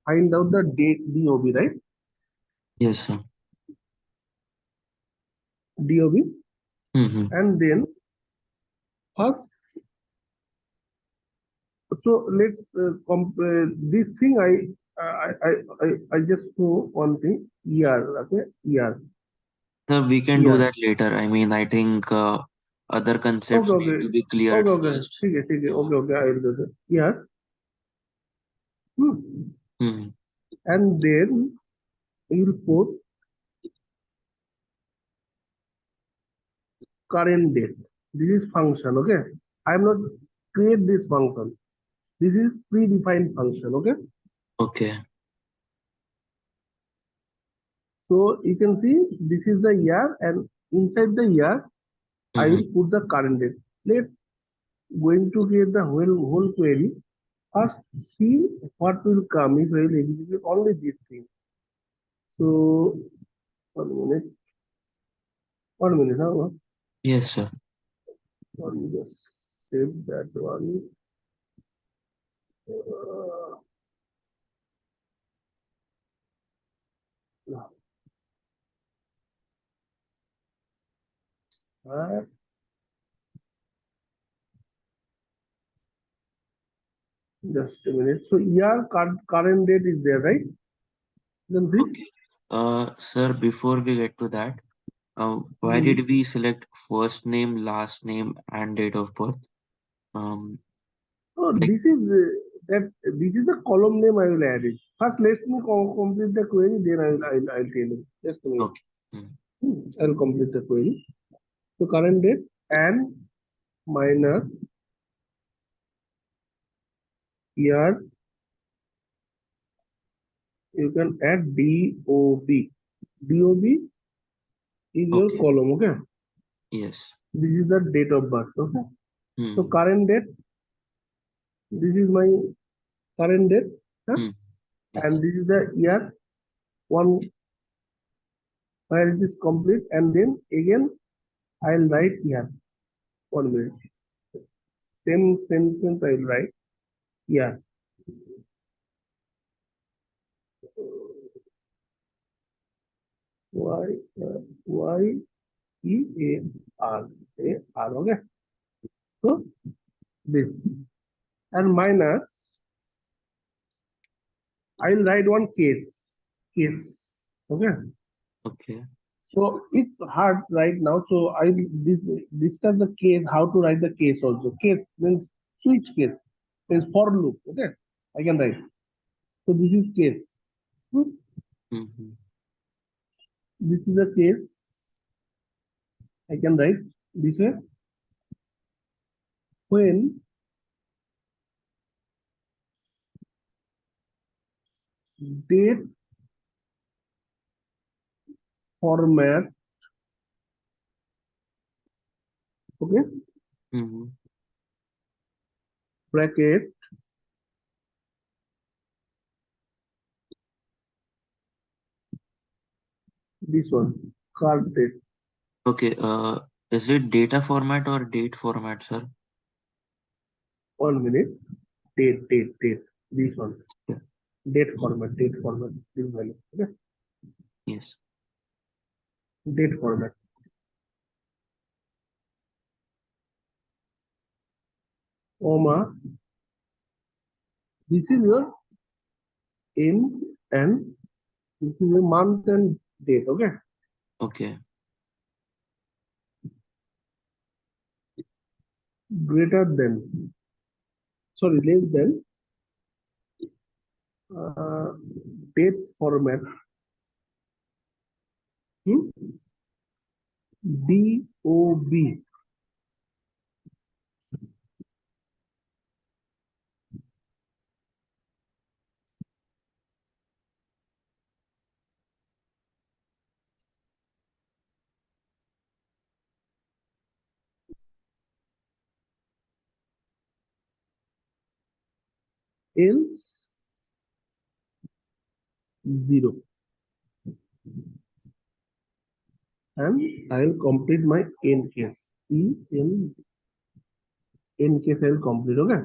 find out the date DOB, right? Yes, sir. DOB, Mm-hmm. and then first, so let's this thing I just know one thing, year, okay, year, Sir, we can do year. that later. I mean, I think other Okay, concepts need okay, to be cleared okay, okay, first. ठीक है, So, okay, okay, I will do that. Year, hmm. mm-hmm. And then you will put current date. This is function, okay. I am not create this function. This is predefined function, okay. Okay. So you can see this is the year, and inside the year I Mm-hmm. will put the current date. Let going to get the whole query. First, see what will come if I will execute only this thing. So, 1 minute, 1 minute, huh? Yes, sir. Let me just save that one. Uh, uh, just a minute. So, year current date is there, right? You can see. Okay. Sir, before we get to that, why Hmm. did we select first name, last name, and date of birth? Um, Oh, like, this is that. This is the column name I will add it. First, let me complete the query. Then I'll tell you. Just a minute. okay. Mm. I'll complete the query. So current date and minus year, you can add DOB. DOB is your Okay. column, okay? Yes. This is the date of birth, okay? So Mm. current date, this is my current date, huh? Mm. Yes. And this is the year one where it is complete, and then again I'll write year. 1 minute. Same sentence I'll write year. Y Y-E-A-R. Okay. So this and minus, I'll write one case. Okay. Okay. So it's hard right now. So I this discuss the case, how to write the case also. Case means switch case, means for loop. Okay. I can write. So this is case. Hmm. Mm-hmm. This is the case. I can write this way. When date format, okay, Mm-hmm. bracket, this one, card date. Okay. Is it data format or date format, sir? 1 minute. Date. This one. Yeah. Date format, this value. Okay. Yes. Date format. Comma. This is your M and this is a month and date. Okay. Okay. Greater than, sorry, less than uh, date format. Hmm? DOB. Else zero. And I'll complete my end case. End case I'll complete. Okay.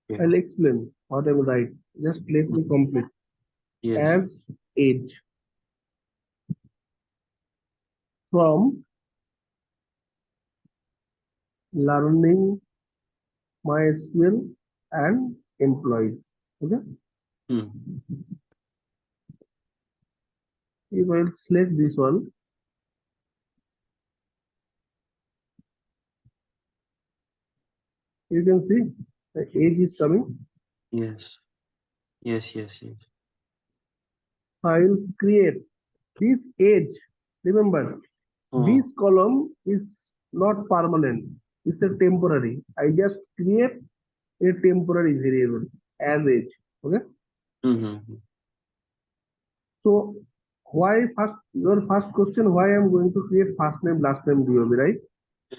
Yeah. I'll explain what I will write. Just let me complete. Yes. as age from learning MySQL and employees. Okay. Hmm. If I will select this one, you can see the age is coming. Yes. Yes. Yes. Yes. I will create this age. Remember, Hmm. this column is not permanent. It's a temporary. I just create a temporary variable as age. Okay. Mm-hmm. So why first your first question, why I'm going to create first name, last name, DOB, right?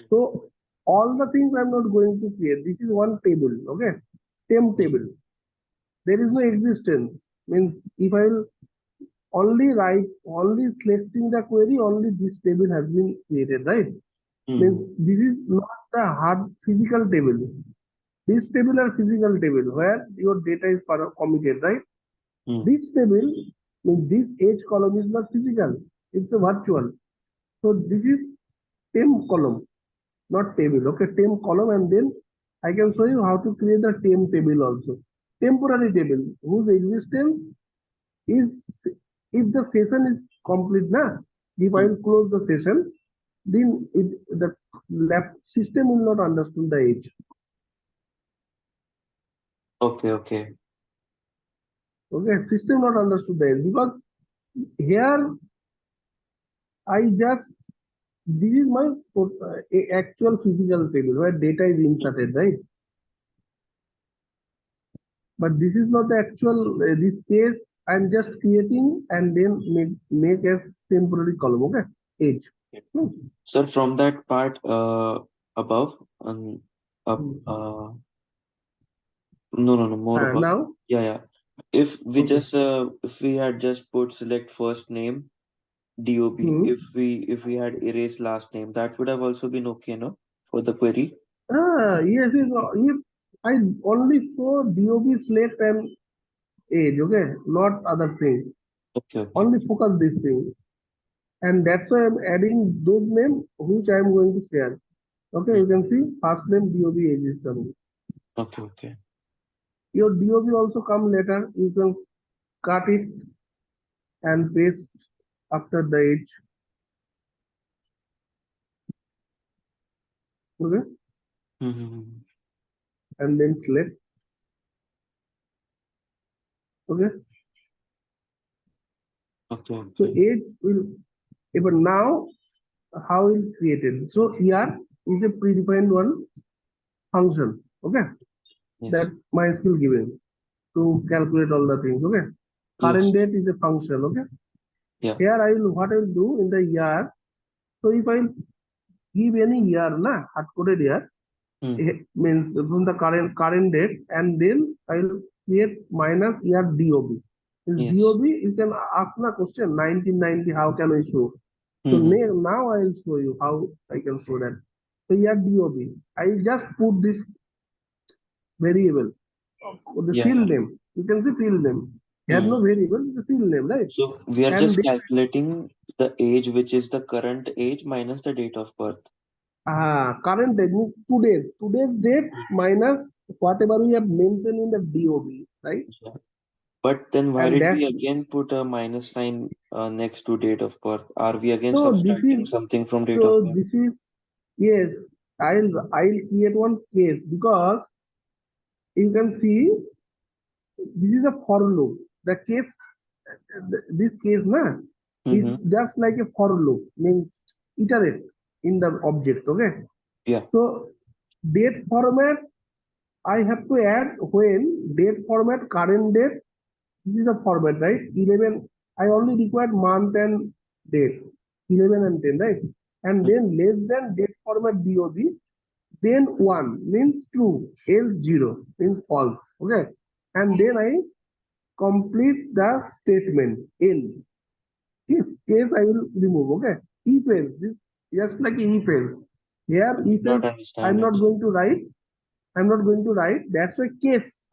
So all the things I'm not going to create. This is one table, okay? Temp Yeah. table. There is no existence. Means if I will only write, only selecting the query, only this table has been created, right? Means Hmm. this is not the hard physical table. This table are physical table where your data is committed, right? Hmm. This table, means this age column is not physical, it's a virtual. So this is temp column, not table. Okay, temp column, and then I can show you how to create the temp table also. Temporary table whose existence is if the session is complete, na. If I Hmm. will close the session, then the lab system will not understand the age. Okay. Okay. Okay, system not understood the age because here I just this is my actual physical table where data is inserted, right? But this is not the actual this case. I'm just creating and then make as temporary column. Okay, age. Okay. Hmm. Sir, from that part above and up, Hmm. no, no, no, more above. Now, Yeah, yeah. okay. If we had just put select first name, DOB, Hmm. if we had erased last name, that would have also been okay, no? For the query. Yes, if I only saw DOB select and age, okay, not other thing. Okay, okay, Only okay. focus this thing, and that's why I'm adding those names which I'm going to share. Okay, you Mhm. can see first name DOB age is coming. Okay, okay. Your DOB also come later. You can cut it and paste after the age. Okay, Mm-hmm. and then select. Okay, Okay, so okay. age will even now how will created. So here is a predefined one function. Okay, Yes. that MySQL given to calculate all the things. Okay, current Yes. date is a function. Okay, Yeah. here I will what I will do in the year. So if I give any year, na hard coded year, Mm. it means from the current date, and then I will create minus year DOB. Is Yes. DOB? You can ask the question 1990. How can I show? So Mm-hmm. now I will show you how I can show that. So here DOB. I just put this variable, the Yeah, field yeah. name. You can see field name. Here Mm. no variable, the field name, right? So we are And just calculating the age, which is the current age minus the date of birth. current date means today's date Mm. minus whatever we have mentioned in the DOB, right? Yeah. But then why And did that we again put a minus sign next to date of birth? Are we again no, this is subtracting something from date of so birth? this is yes. I'll create one case because you can see this is a for loop. The case, this case, na, Mm-hmm. is just like a for loop, means iterate in the object. Okay. Yeah. So date format, I have to add when date format, current date. This is the format, right? 11. I only required month and date, 11 and 10, right? And Mm. then less than date format DOB, then 1 means true, else 0 means false. Okay. And then I complete the statement in this case I will remove. Okay, if else, this just like if else. Here I did if not else understand I'm it. not going to write. I'm not going to write. That's a case.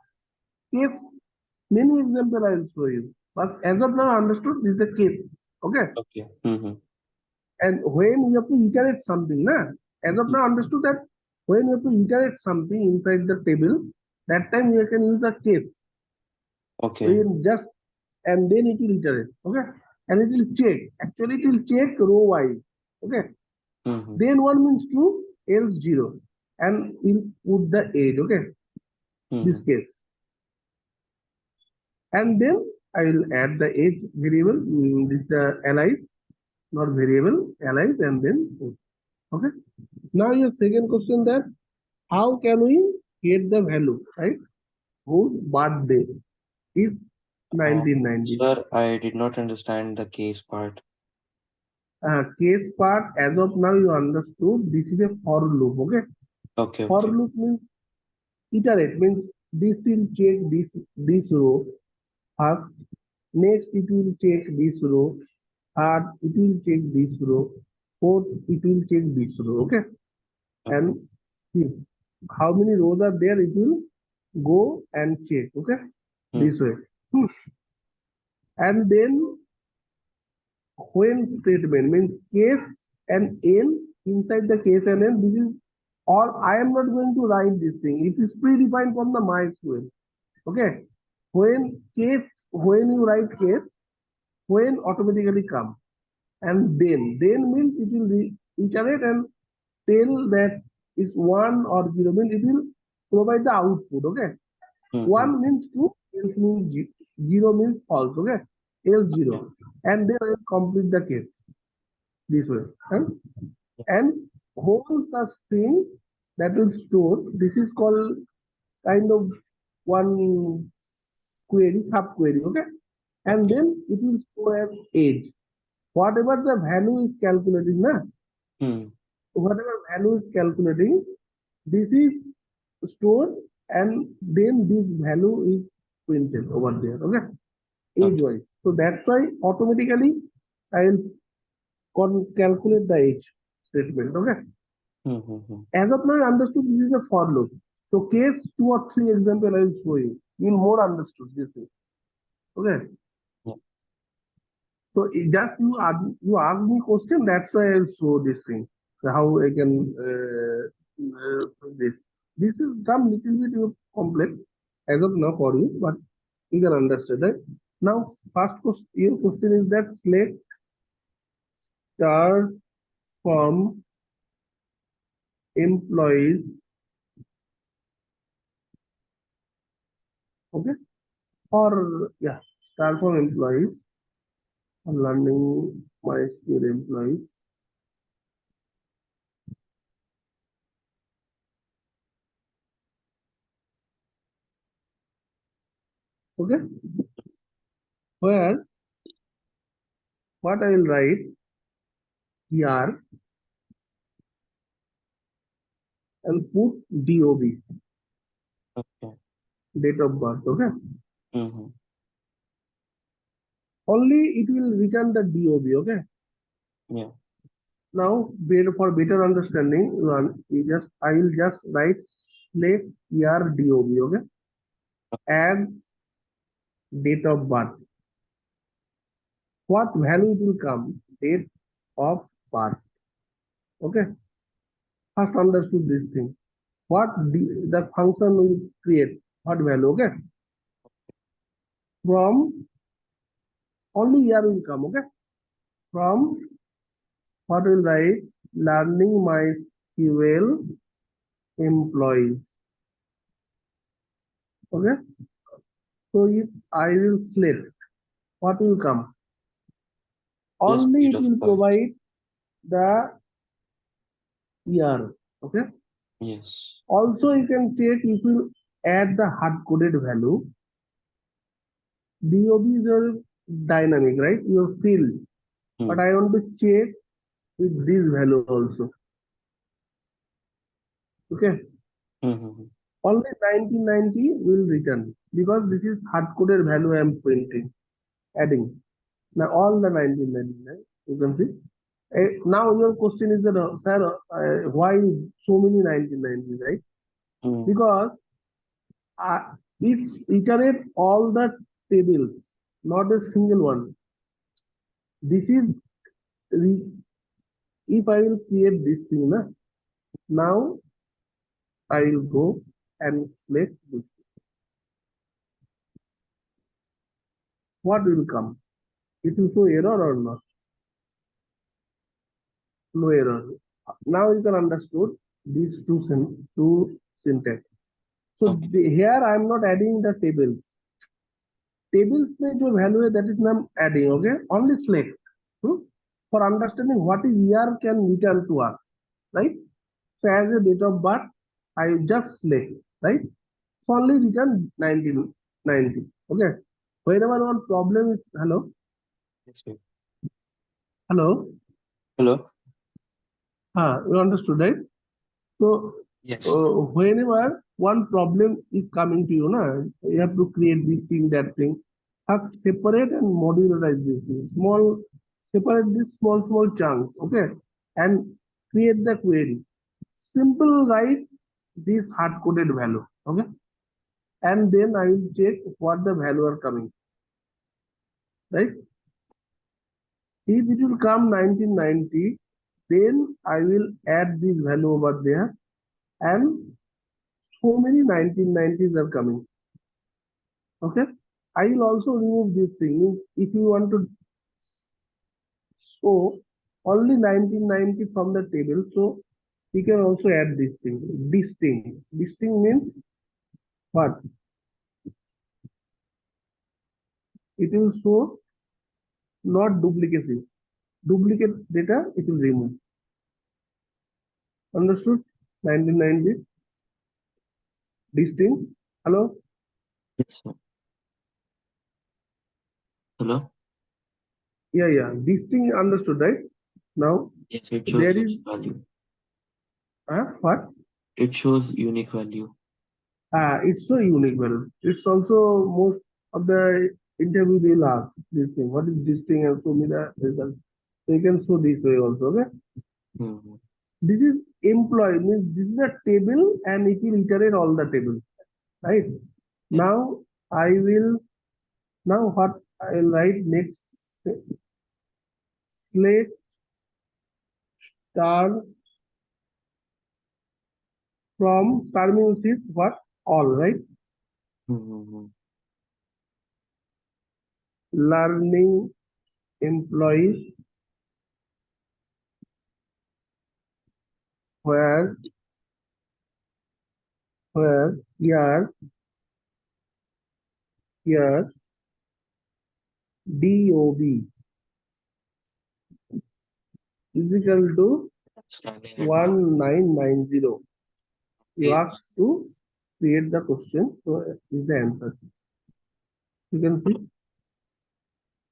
Many example I will show you. But as of now, understood this is the case. Okay. Okay. Mm-hmm. And when you have to iterate something, na, as of now, understood that when you have to iterate something inside the table, that time you can use the case. Okay. In just and then it will iterate. Okay. And it will check. Actually, it will check row wise. Okay. Mm-hmm. Then one means true, else zero. And it put the age. Okay. This Mm-hmm. case. And then I will add the age variable. This the allies, not variable, allies, and then put. Okay. Now your second question that how can we get the value, right? Whose birthday is Uh, 1990. sir, I did not understand the case part. Case part, as of now you understood this is a for loop. Okay. Okay, For okay. loop means iterate means this will check this row first. Next it will check this row. Third it will check this row. Fourth it will check this row. Okay. Okay. And see how many rows are there. It will go and check. Okay. Hmm. This way. And then when statement means case and n inside the case and n. This is all. I am not going to write this thing. It is predefined from the MySQL. Okay. When you write case, when automatically come, and then means it will iterate and tell that is one or zero means it will provide the output. Okay. Mm-hmm. One means true, else means zero means false. Okay. Else Okay. zero, and then I will complete the case this way. Yeah. And whole the string that will store. This is called kind of one query, sub query. Okay. And Okay. then it will store as age. Whatever the value is calculating, na, Hmm. whatever value is calculating, this is stored and then this value is printed over there. Okay. Age Okay. wise. So that's why automatically I will calculate the age statement. Okay. Mm-hmm. As of now, I understood this is a for loop. So case two or three example I will show you. You will more understood this thing. Okay. Yeah. So just you ask me question. That's why I'll show this thing. How I can this. This is some little bit complex as of now for you, but you can understand that. Now, first question, your question is that select star from employees, okay, or yeah, star from employees, learning my skill employees, okay, where what I will write here and put DOB, Okay. date of birth, okay. Mm-hmm. Only it will return the DOB, okay. Yeah. Now, for better understanding, I will just write select here DOB, okay, as date of birth. What value it will come? Date of birth, okay. First understood this thing. What the function will create? What value, okay? From only here will come, okay. From what will write learning MySQL employees, okay. So if I will select, what will come? Just Only date it of will birth. provide the year, okay. Yes. Also, you can check if you add the hard coded value. DOB is your dynamic, right? Your field. But Hmm. I want to check with this value also. Okay. Mm-hmm. Only 1990 will return because this is hard coded value I am printing, adding. Now all the 1999, you can see. Now your question is that, sir, why so many 1990, right? Mm. Because It's iterate all the tables, not a single one. This is if I will create this thing, na, now I will go and select this. What will come? It will show error or not? No error. Now you can understood these two syntax. So Okay. here I am not adding the tables. Tables में जो value है that is I'm adding. Okay, only select. Hmm? For understanding what is year can return to us, right? So as a date of birth, I just select, right? So only return 1990. Okay. Whenever one problem is Yes, sir. hello, Hello? you understood, right? So Yes, sir. whenever one problem is coming to you, na, you have to create this thing, that thing. Have separate and modularize this thing. Separate this small chunks, okay, and create the query. Simple write this hard coded value, okay, and then I will check what the value are coming, right? If it will come 1990, then I will add this value over there, and so many 1990s are coming. Okay. I will also remove this thing. Means if you want to show only 1990 from the table, so you can also add this thing. Distinct. Distinct means what? It will show not duplicacy. Duplicate data, it will remove. Understood? 1990. Distinct. Hello? Yes, sir. Hello? Yeah. Distinct understood, right? Now Yes, it shows there is unique value. what? It shows unique value. It's so unique. Well, it's also most of the interview they'll ask this thing. What is this thing? And show me the result. They can show this way also. Okay. Mm-hmm. This is employee means this is a table and it will iterate all the tables. Right. Yeah. Now I will now what I'll write next select star from star means is what all right. Mm-hmm. Learning employees where here here DOB is equal to Standing at one. 1990. You Okay. ask to create the question, so is the answer. You can see.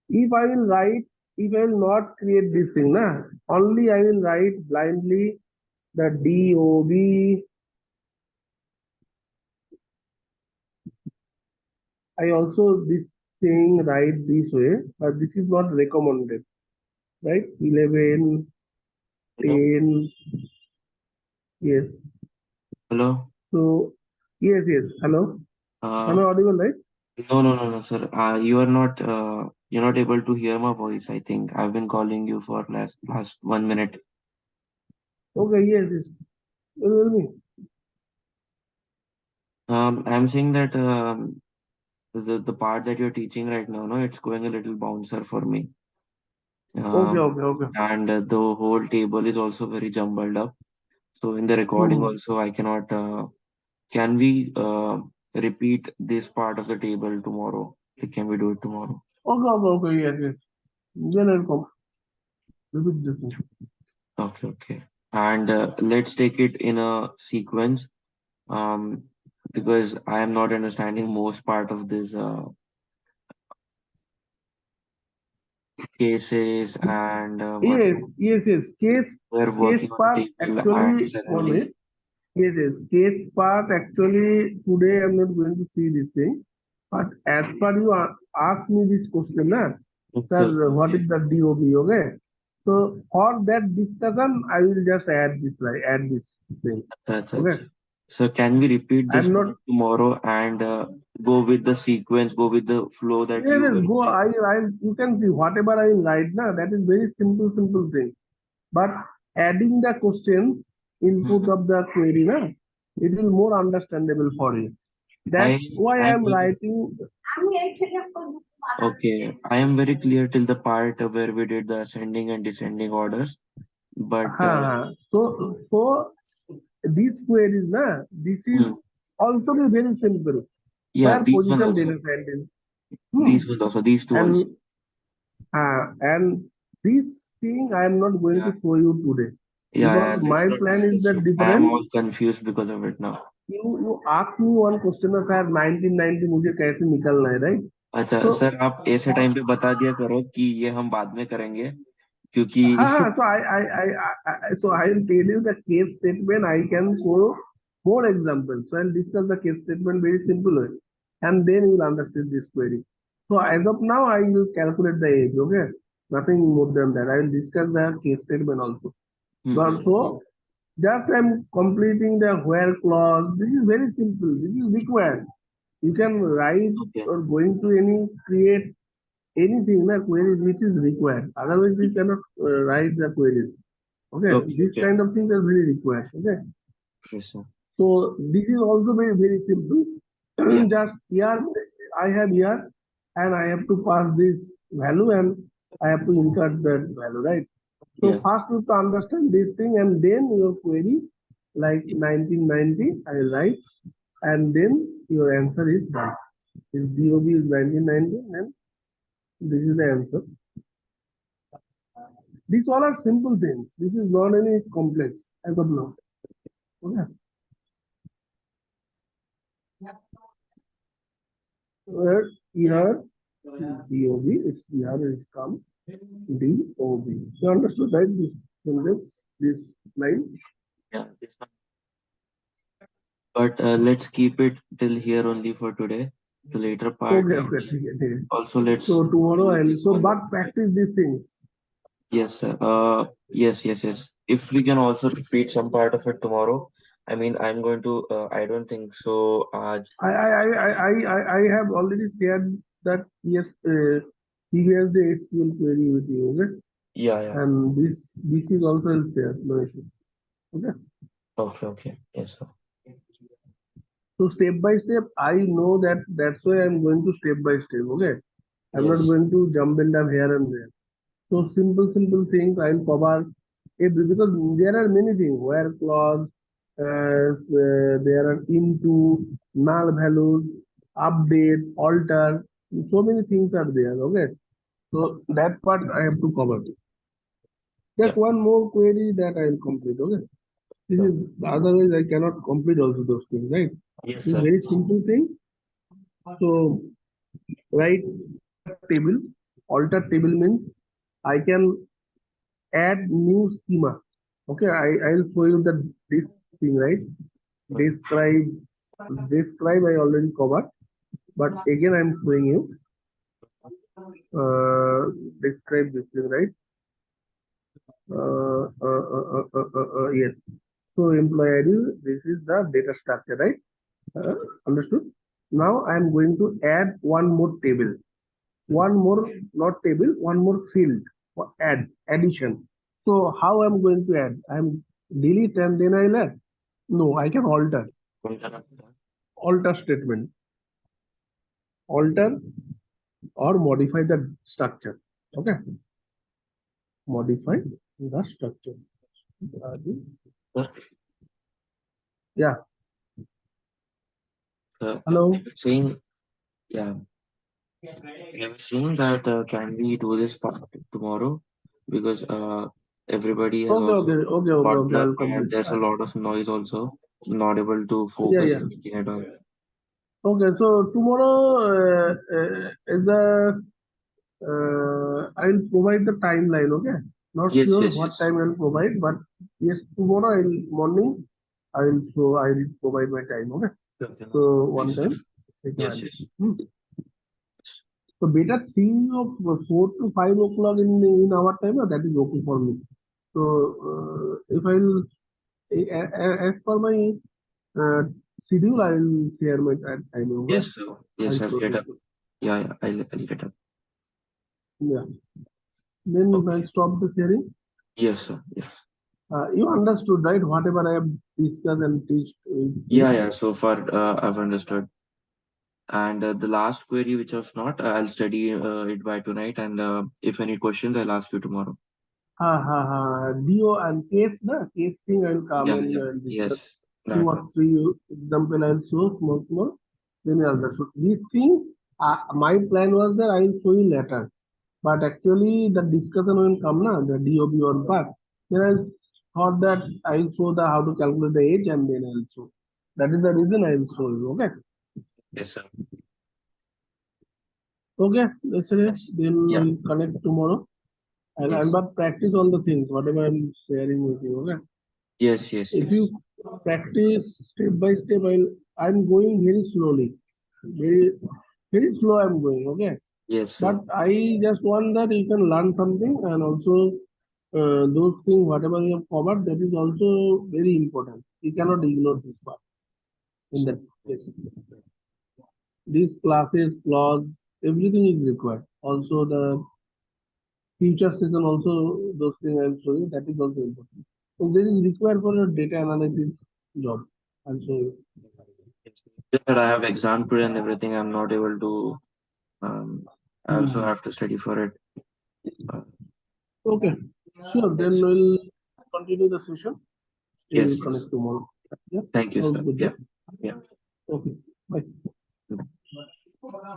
If I will write, if I will not create this thing, na, only I will write blindly the DOB. I also this thing write this way, but this is not recommended, right? 11, Hello? 10, yes. Hello? So, yes. Hello? Am Uh, I audible, right? no, sir. You're not able to hear my voice, I think. I've been calling you for last 1 minute. Okay, yes. Tell me. I'm saying that the part that you're teaching right now, no, it's going a little bouncer for me. Okay. And the whole table is also very jumbled up. So in the recording Hmm. also, I cannot. Can we repeat this part of the table tomorrow? Like, can we do it tomorrow? Okay, yes. Then I'll come. Repeat this thing. Okay. And let's take it in a sequence. Um, because I am not understanding most part of this cases and what Yes. we're Case working on a part table and actually, one suddenly. minute. Yes. Case part actually, today I'm not going to see this thing. But as per you ask me this question, na, sir, what Okay. is the DOB? Okay. So for that discussion, I will just add this thing. That's Okay. So can we repeat this I'm not. part tomorrow and go with the sequence, go with the flow that Yes, you yes, were go. saying? You can see whatever I write now. That is very simple, simple thing. But adding the questions input Mhm. of the query, na, it will more understandable for you. I That's why I am I'm very writing. okay. I am very clear till the part where we did the ascending and descending orders. But So these queries, na, this is hmm, also be very simple. yeah, Where these one position also, data scientist. Hmm. these ones also, these two also. And this thing I am not going to Yeah, show you today yeah, because yeah. Let's my not plan is discuss that it. I am different. all confused because of it now. You ask me one question, sir, 1990 मुझे कैसे निकलना है, right? अच्छा So sir, आप ऐसे time पे बता दिया करो कि ये हम बाद में करेंगे, क्योंकि so I will tell you the case statement. I can show more examples. So I'll discuss the case statement very simple way, and then you will understand this query. So as of now, I will calculate the age. Okay, nothing more than that. I will discuss the case statement also. But hmm, so just I'm completing the where clause. This is very simple. This is required. You can write okay or going to any create anything in a query which is required. Otherwise, you cannot write the query. Okay, okay this okay kind of things are very required. Okay, yes sir so this is also very very simple. या Just here I have here, and I have to pass this value, and I have to insert that value, right? So या first you have to understand this thing, and then your query like 1990 I will write, and then your answer is done. If DOB is 1990, then this is the answer. These all are simple things. This is not any complex as of now. Okay. Where here DOB, it's here is come DOB. You understood, right? This sentence, this line. या but let's keep it till here only for today. The later part, Okay, and okay, okay. also let's So tomorrow do I'll this so one. but practice these things. Yes, sir. Yes, yes, yes. If we can also repeat some part of it tomorrow, I mean, I'm going to. I don't think so. I have already shared that yes, previous day SQL query with you, okay? Yeah, yeah. And this is also I'll share, no issue. Okay. Okay, okay. Yes, sir. So step by step, I know that that's why I'm going to step by step. Okay, I'm not Yes. going to jump and down here and there. So simple, simple things I'll cover it because there are many things where clause, there are into, null values, update, alter. So many things are there. Okay, so that part I have to cover. Yeah. Just one more query that I'll complete. Okay, this Sure. is otherwise I cannot complete also those things, right? Yes, It's sir. very simple thing. So right table, alter table means I can add new schema. Okay, I'll show you the this thing, right? Hmm. Describe, describe I already covered, but again I'm showing you. Describe this thing, right? Yes. So employee ID, this is the data structure, right? Understood? Now I'm going to add one more table, one more, not table, one more field for add, addition. So how I'm going to add? I'm delete and then I'll add. No, I can alter. Alter statement. Alter or modify the structure. Okay. Modify the structure. Sir, Yeah. I Hello. was saying, yeah, I was saying that can we do this part tomorrow? Because everybody has Okay, also okay, okay, okay, gotten okay. up I'll and complete. there's a lot of noise also. Not able to Yeah, focus yeah. anything at all. Okay, so tomorrow is the I'll provide the timeline. Okay, not Yes, sure yes, what yes. time I'll provide, but yes, tomorrow I'll morning I will provide my time. Okay, Okay, no, so please, one sir. time. Yes, Second. yes. Hmm. So beta 3 of 4 to 5 o'clock in our time, that is okay for me. So if I'll as per my Uh, Schedule I will share my time. Okay, Yes, sir. Yes, I'll I'll show get up. you. Yeah, yeah, I'll get up. Yeah. Then I'll Okay. stop the sharing. Yes, sir. Yes. You understood, right? Whatever I have discussed and teached with Yeah, you. yeah. So far, I've understood. And the last query, which was not, I'll study it by tonight. And if any questions, I'll ask you tomorrow. Ha ha ha. DO and case, na case thing I will come Yeah, and yeah. discuss Yes, two that or one. three example I will show small small. Then you understood. This thing, my plan was that I will show you later. But actually, the discussion will come na the DOB on part. Then I thought that I will show the how to calculate the age and then I will show. That is the reason I will show you. Okay. Yes, sir. Okay. Yesterday, Yes. then Yeah. we'll connect tomorrow. And Yes. but practice all the things whatever I'm sharing with you. Okay. Yes, yes, If you yes. practice step by step, I'm going very slowly, very very slow. I'm going, okay. Yes, But sir. I just want that you can learn something, and also those things whatever you have covered, that is also very important. You cannot ignore this part in that case. These classes, clause, everything is required. Also the future season, also those things I'll show you. That is also important. So this is required for a data analytics job. I'll show you. Yes. Just that I have exam today and everything. I'm not able to. Um, I also Hmm. have to study for it. Uh, Okay, sure. Then yes. we'll continue the session. We'll Yes, yes. connect tomorrow. Yeah, Thank you, all sir. good. Yeah. Yeah. Yeah. Okay. Bye.